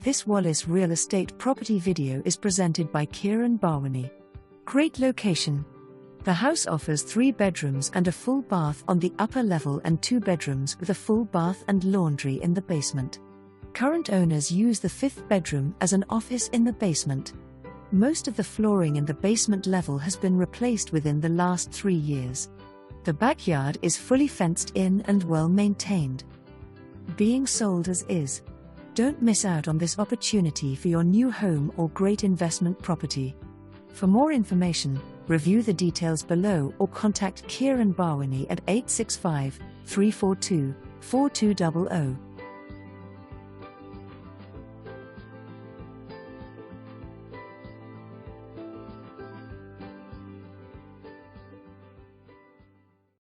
This Wallace Real Estate property video is presented by Kiran Bawani. Great location. The house offers 3 bedrooms and a full bath on the upper level and 2 bedrooms with a full bath and laundry in the basement. Current owners use the 5th bedroom as an office in the basement. Most of the flooring in the basement level has been replaced within the last 3 years. The backyard is fully fenced in and well maintained. Being sold as is. Don't miss out on this opportunity for your new home or great investment property. For more information, review the details below or contact Kiran Bawani at 865-342-4200.